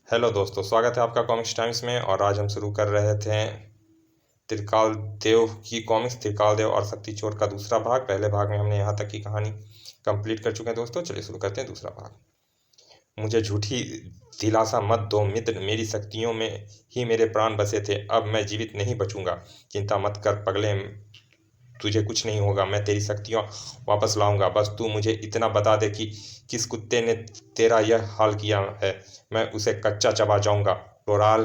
Hello दोस्तों, स्वागत है आपका कॉमिक्स टाइम्स में। और आज हम शुरू कर रहे थे त्रिकाल देव की कॉमिक्स, त्रिकाल देव और शक्ति चोर का दूसरा भाग। पहले भाग में हमने यहाँ तक की कहानी कंप्लीट कर चुके हैं दोस्तों। चलिए शुरू करते हैं दूसरा भाग। मुझे झूठी दिलासा मत दो मित्र, मेरी शक्तियों में ही मेरे प्राण बसे थे। अब मैं जीवित नहीं बचूंगा। चिंता मत कर पगले, तुझे कुछ नहीं होगा। मैं तेरी शक्तियाँ वापस लाऊंगा। बस तू मुझे इतना बता दे कि किस कुत्ते ने तेरा यह हाल किया है। मैं उसे कच्चा चबा जाऊंगा। टोराल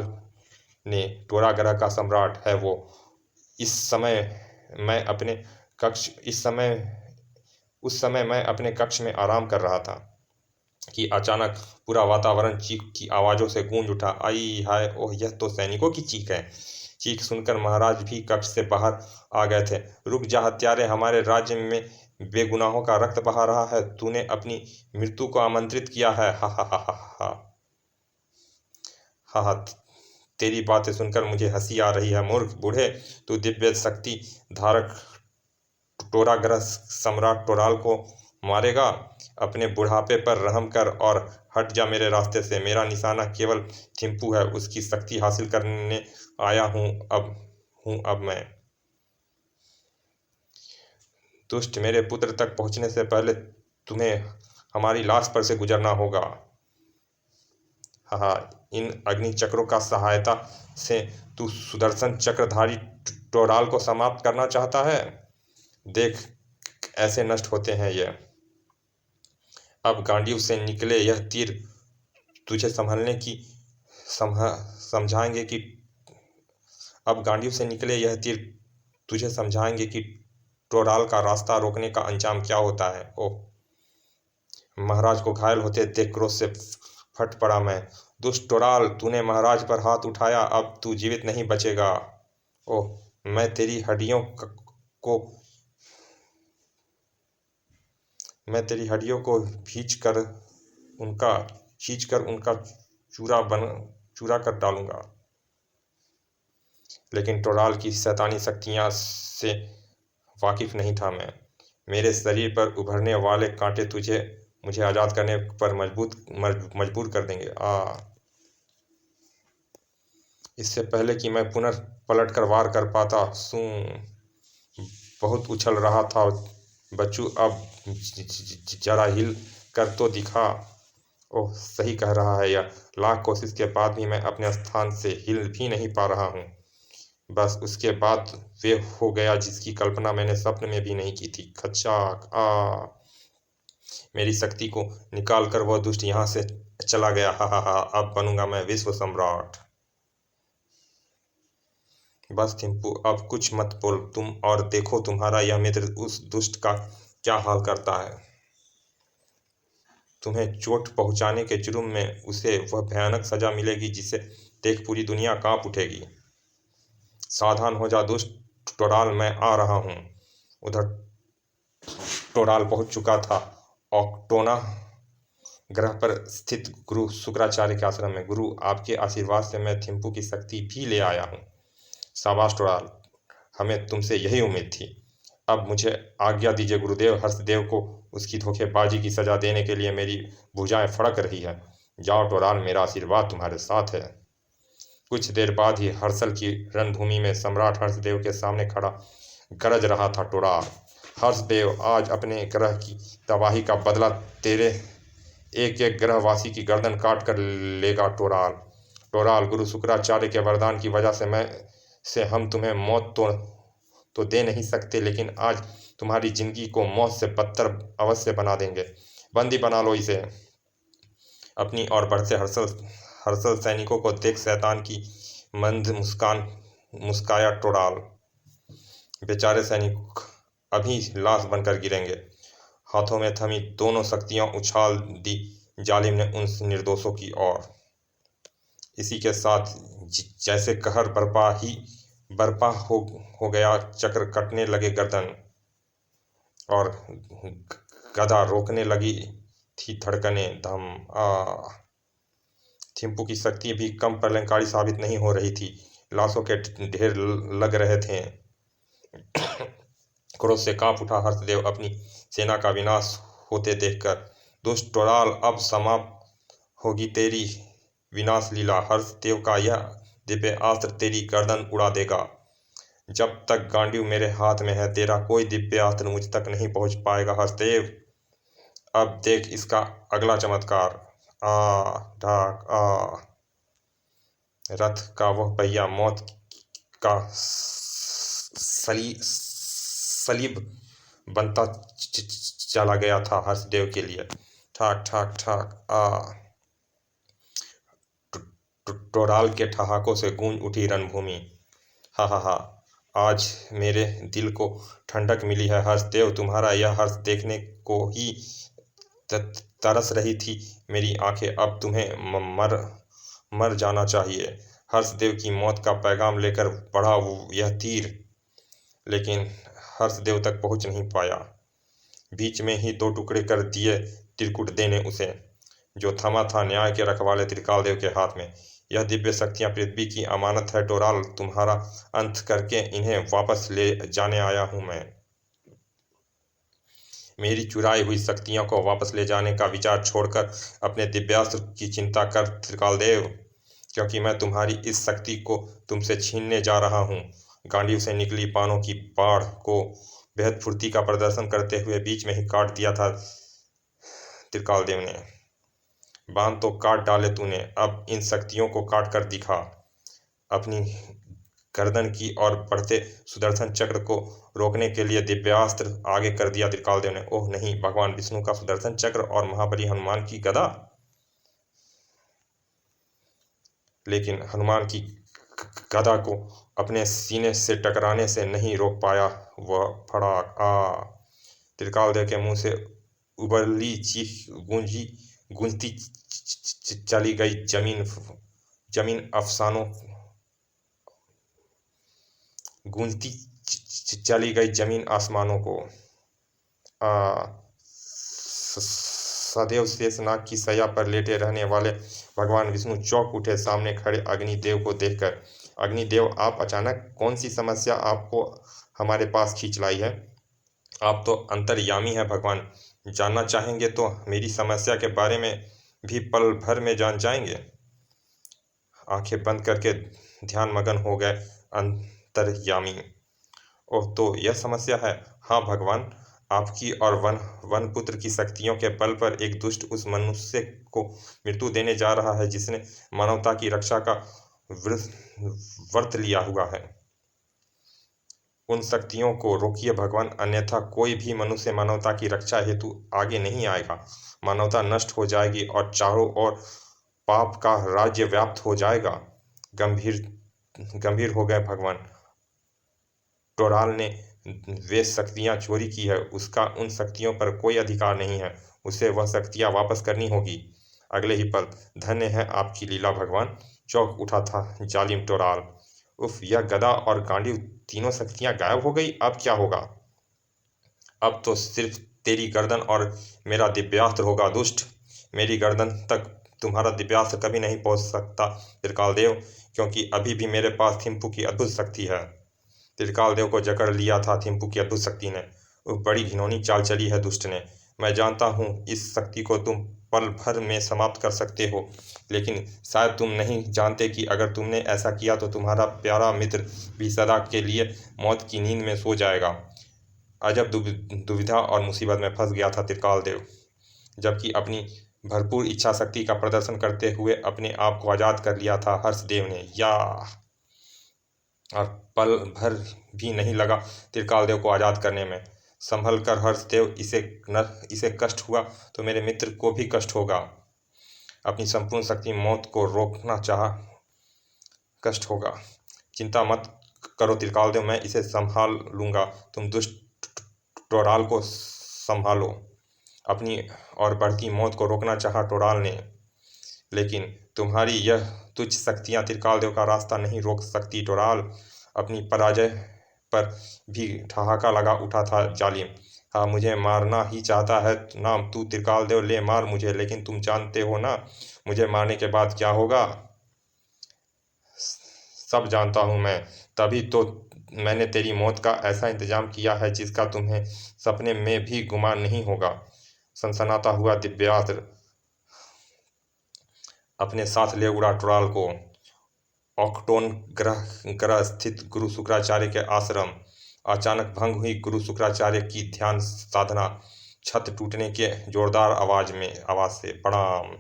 ने, टोरा ग्रह का सम्राट है वो। इस समय मैं अपने कक्ष इस समय उस समय मैं अपने कक्ष में आराम कर रहा था कि अचानक पूरा वातावरण चीख की आवाज़ों से गूंज उठा। आई हाय, ओह, यह तो सैनिकों की चीख है। चीख सुनकर महाराज भी कक्ष से बाहर आ गए थे। रुक जा हत्यारे, हमारे राज्य में बेगुनाहों का रक्त बहा रहा है। तूने अपनी मृत्यु को आमंत्रित किया है। हा हा हा हा हा हा हा। तेरी बातें सुनकर मुझे हंसी आ रही है। मूर्ख बूढ़े, तू दिव्य शक्ति धारक टोराग्रह सम्राट टोराल को मारेगा। अपने बुढ़ापे पर रहम कर और हट जा मेरे रास्ते से। मेरा निशाना केवल थिम्पू है, उसकी शक्ति हासिल करने आया अब मैं। दुष्ट, मेरे पुत्र तक पहुंचने से पहले तुम्हें हमारी लाश पर से गुजरना होगा। हाँ, इन अग्नि चक्रों का सहायता से तू सुदर्शन चक्रधारी टोराल को समाप्त करना चाहता है। देख, ऐसे नष्ट होते हैं ये। अब गांडीव से निकले यह तीर तुझे संभलने की समझाएंगे कि अब गांडीव से निकले यह तीर तुझे समझाएंगे कि टोराल का रास्ता रोकने का अंजाम क्या होता है। ओह, महाराज को घायल होते देख क्रोध से फट पड़ा मैं। दुष्ट टोराल, तूने महाराज पर हाथ उठाया, अब तू जीवित नहीं बचेगा। ओह, को मैं तेरी हड्डियों को उनका खींच कर उनका चूरा कर डालूंगा। लेकिन टोराल की शैतानी शक्तियां से वाकिफ नहीं था मैं। मेरे शरीर पर उभरने वाले कांटे मुझे आज़ाद करने पर मजबूर कर देंगे। इससे पहले कि मैं पुनः पलट कर वार कर पाता, बहुत उछल रहा था बच्चू। अब जरा हिल कर तो दिखा। ओह, सही कह रहा है यह। लाख कोशिश के बाद भी मैं अपने स्थान से हिल भी नहीं पा रहा हूँ। बस उसके बाद वे हो गया जिसकी कल्पना मैंने स्वप्न में भी नहीं की थी। खच्चाक मेरी शक्ति को निकाल कर वह दुष्ट यहाँ से चला गया। हा हा हा, अब बनूंगा मैं विश्व सम्राट। बस थिम्पू, अब कुछ मत बोल तुम, और देखो तुम्हारा यह मित्र उस दुष्ट का क्या हाल करता है। तुम्हें चोट पहुंचाने के जुर्म में उसे वह भयानक सजा मिलेगी जिसे देख पूरी दुनिया कांप उठेगी। सावधान हो जा दुष्ट टोराल, मैं आ रहा हूँ। उधर टोराल पहुंच चुका था ऑक्टोना ग्रह पर स्थित गुरु शुक्राचार्य के आश्रम में। गुरु, आपके आशीर्वाद से मैं थिम्पू की शक्ति भी ले आया हूँ। शाबाश टोराल, हमें तुमसे यही उम्मीद थी। अब मुझे आज्ञा दीजिए गुरुदेव। हर्षदेव को उसकी धोखेबाजी की सजा देने के लिए मेरी भुजाएं फड़क रही है। जाओ टोराल, मेरा आशीर्वाद तुम्हारे साथ है। कुछ देर बाद ही हर्षल की रणभूमि में सम्राट हर्षदेव के सामने खड़ा गरज रहा था टोराल। हर्षदेव आज अपने ग्रह की तबाही का बदला तेरे एक एक ग्रहवासी की गर्दन काट कर लेगा टोराल, गुरु शुक्राचार्य के वरदान की वजह से हम तुम्हें मौत तो दे नहीं सकते, लेकिन आज तुम्हारी जिंदगी को मौत से बदतर अवश्य बना देंगे। बंदी बना लो इसे। अपनी ओर बढ़ते हर्षल सैनिकों को देख शैतान की मंद मुस्काया टोराल। बेचारे सैनिक अभी लाश बनकर गिरेंगे। हाथों में थमी दोनों शक्तियां उछाल दी जालिम ने उन निर्दोषों की ओर। इसी के साथ जैसे कहर बर्पा हो गया, चक्र कटने लगे गर्दन, और गदा रोकने लगी थी धड़कनें। धम थिम्पू की शक्ति भी कम प्रलयंकारी साबित नहीं हो रही थी। लाशों के ढेर लग रहे थे। क्रोध से कांप उठा हर्षदेव अपनी सेना का विनाश होते देखकर। दुष्ट टोराल, अब समाप्त होगी तेरी विनाश लीला। हर्षदेव का यह दिव्य अस्त्र तेरी गर्दन उड़ा देगा। जब तक गांडीव मेरे हाथ में है, तेरा कोई दिव्य अस्त्र मुझ तक नहीं पहुंच पाएगा हर्षदेव। अब देख इसका अगला चमत्कार। आ ढाक आ। रथ का वह पहिया मौत का सलीब बनता चला गया था हर्षदेव के लिए। ठाक ठाक ठाक आ। टोडाल के ठहाकों से गूंज उठी रणभूमि। हा हा हा। आज मेरे दिल को ठंडक मिली है हर्षदेव। तुम्हारा यह हर्ष देखने को ही तरस रही थी मेरी आंखें। अब तुम्हें मर जाना चाहिए। हर्षदेव की मौत का पैगाम लेकर बढ़ा यह तीर, लेकिन हर्षदेव तक पहुंच नहीं पाया। बीच में ही दो टुकड़े कर दिए त्रिकुटदेव ने उसे, जो थमा था न्याय के रखवाले त्रिकालदेव के हाथ में। यह दिव्य शक्तियां पृथ्वी की अमानत है टोराल। तुम्हारा अंत करके इन्हें वापस ले जाने आया हूं मैं। मेरी चुराई हुई शक्तियों को वापस ले जाने का विचार छोड़कर अपने दिव्यास्त्र की चिंता कर त्रिकालदेव, क्योंकि मैं तुम्हारी इस शक्ति को तुमसे छीनने जा रहा हूँ। गांडीव से निकली बाणों की बाढ़ को बेहद फुर्ती का प्रदर्शन करते हुए बीच में ही काट दिया था त्रिकालदेव ने। बाण तो काट डाले तूने, अब इन शक्तियों को काट कर दिखा। अपनी गर्दन की ओर बढ़ते सुदर्शन चक्र को रोकने के लिए दिव्यास्त्र आगे कर दिया त्रिकालदेव ने। ओह नहीं, भगवान विष्णु का सुदर्शन चक्र और महाबली हनुमान की गदा। लेकिन हनुमान की गदा को अपने सीने से टकराने से नहीं रोक पाया वह। फड़ाक आ। त्रिकालदेव के मुंह से उबली चीख गूंजती चली गई जमीन अफसानों गूंजती चली गई जमीन आसमानों को। सदैव शेषनाग की सैया पर लेटे रहने वाले भगवान विष्णु चौंक उठे सामने खड़े अग्निदेव को देखकर। अग्निदेव, आप अचानक कौन सी समस्या आपको हमारे पास खींच लाई है? आप तो अंतर्यामी हैं भगवान। जानना चाहेंगे तो मेरी समस्या के बारे में भी पल भर में जान जाएंगे। आंखें बंद करके ध्यान मगन हो गए अंतर्यामी। ओह, तो यह समस्या है। हाँ भगवान, आपकी और वन पुत्र की शक्तियों के बल पर एक दुष्ट उस मनुष्य को मृत्यु देने जा रहा है जिसने मानवता की रक्षा का व्रत लिया हुआ है। उन शक्तियों को रोकिए भगवान, अन्यथा कोई भी मनुष्य मानवता की रक्षा हेतु आगे नहीं आएगा। मानवता नष्ट हो जाएगी और चारों ओर पाप का राज्य व्याप्त हो जाएगा। गंभीर हो गए भगवान। टोराल ने वे शक्तियां चोरी की है, उसका उन शक्तियों पर कोई अधिकार नहीं है। उसे वह शक्तियां वापस करनी होगी अगले ही पल। धन्य है आपकी लीला भगवान। चौंक उठा था जालिम टोराल। उफ, यह गदा और गांडीव तीनों शक्तियां गायब हो गई। अब क्या होगा? अब तो सिर्फ तेरी गर्दन और मेरा दिव्यास्त्र होगा दुष्ट। मेरी गर्दन तक तुम्हारा दिव्यास्त्र कभी नहीं पहुंच सकता त्रिकालदेव, क्योंकि अभी भी मेरे पास थिम्पू की अद्भुत शक्ति है। त्रिकालदेव को जकड़ लिया था थिम्पू की अद्भुत शक्ति ने। वह बड़ी घिनौनी चाल चली है दुष्ट ने। मैं जानता हूँ इस शक्ति को तुम पल भर में समाप्त कर सकते हो, लेकिन शायद तुम नहीं जानते कि अगर तुमने ऐसा किया तो तुम्हारा प्यारा मित्र भी सदा के लिए मौत की नींद में सो जाएगा। अजब दुविधा और मुसीबत में फंस गया था त्रिकालदेव, जबकि अपनी भरपूर इच्छा शक्ति का प्रदर्शन करते हुए अपने आप को आज़ाद कर लिया था हर्षदेव ने। या और पल भर भी नहीं लगा त्रिकालदेव को आज़ाद करने में। संभल कर हर्षदेव, इसे कष्ट हुआ तो मेरे मित्र को भी कष्ट होगा। अपनी संपूर्ण शक्ति मौत को रोकना चाहा, कष्ट होगा। चिंता मत करो त्रिकालदेव, मैं इसे संभाल लूँगा। तुम दुष्ट टोराल को संभालो। अपनी और बढ़ती मौत को रोकना चाहा टोराल ने, लेकिन तुम्हारी यह तुच्छ शक्तियां त्रिकालदेव का रास्ता नहीं रोक सकती टोराल। अपनी पराजय पर भी ठहाका लगा उठा था जालिम। हाँ, मुझे मारना ही चाहता है ना तू त्रिकालदेव? ले मार मुझे, लेकिन तुम जानते हो ना मुझे मारने के बाद क्या होगा? सब जानता हूँ मैं, तभी तो मैंने तेरी मौत का ऐसा इंतजाम किया है जिसका तुम्हें सपने में भी गुमान नहीं होगा। सनसनाता हुआ दिव्यास्त्र अपने साथ ले उड़ा ट्रॉल को। ऑक्टोन ग्रह स्थित गुरु शुक्राचार्य के आश्रम। अचानक भंग हुई गुरु शुक्राचार्य की ध्यान साधना। छत टूटने के जोरदार आवाज से प्रणाम।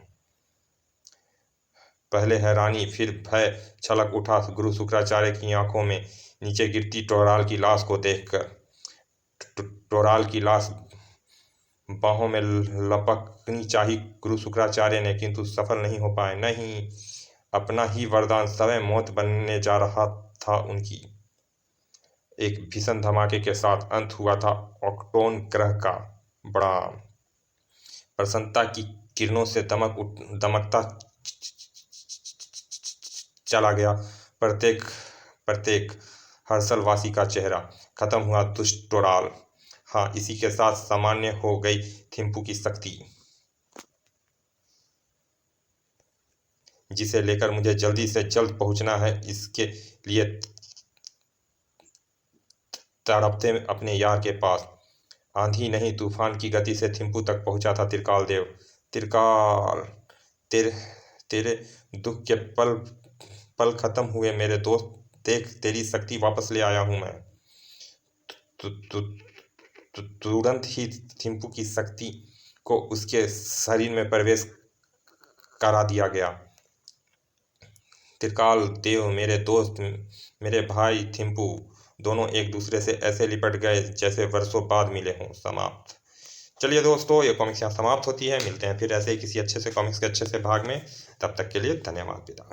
पहले हैरानी फिर भय छलक उठा गुरु शुक्राचार्य की आंखों में नीचे गिरती टोराल की लाश को देखकर। टोराल की लाश बाहों में लपकनी चाही गुरु शुक्राचार्य ने, किंतु सफल नहीं हो पाए। नहीं, अपना ही वरदान स्वयं मौत बनने जा रहा था उनकी। एक भीषण धमाके के साथ अंत हुआ था ऑक्टोन ग्रह का। बड़ा प्रसन्नता की किरणों से दमकता चला गया प्रत्येक हर्षलवासी का चेहरा। खत्म हुआ दुष्ट टोराल। हाँ, इसी के साथ सामान्य हो गई थिम्पू की शक्ति, जिसे लेकर मुझे जल्दी से जल्द पहुंचना है। इसके लिए तड़पते अपने यार के पास आंधी नहीं तूफान की गति से थिम्पू तक पहुंचा था त्रिकाल देव। त्रिकाल, तेरे दुख के पल पल खत्म हुए मेरे दोस्त। देख, तेरी शक्ति वापस ले आया हूं मैं। तुरंत ही थिम्पू की शक्ति को उसके शरीर में प्रवेश करा दिया गया। त्रिकाल देव, मेरे दोस्त, मेरे भाई थिम्पू, दोनों एक दूसरे से ऐसे लिपट गए जैसे वर्षों बाद मिले हों। समाप्त। चलिए दोस्तों, ये कॉमिक्स यहाँ समाप्त होती है। मिलते हैं फिर ऐसे ही किसी अच्छे से कॉमिक्स के अच्छे से भाग में। तब तक के लिए धन्यवाद। विदा।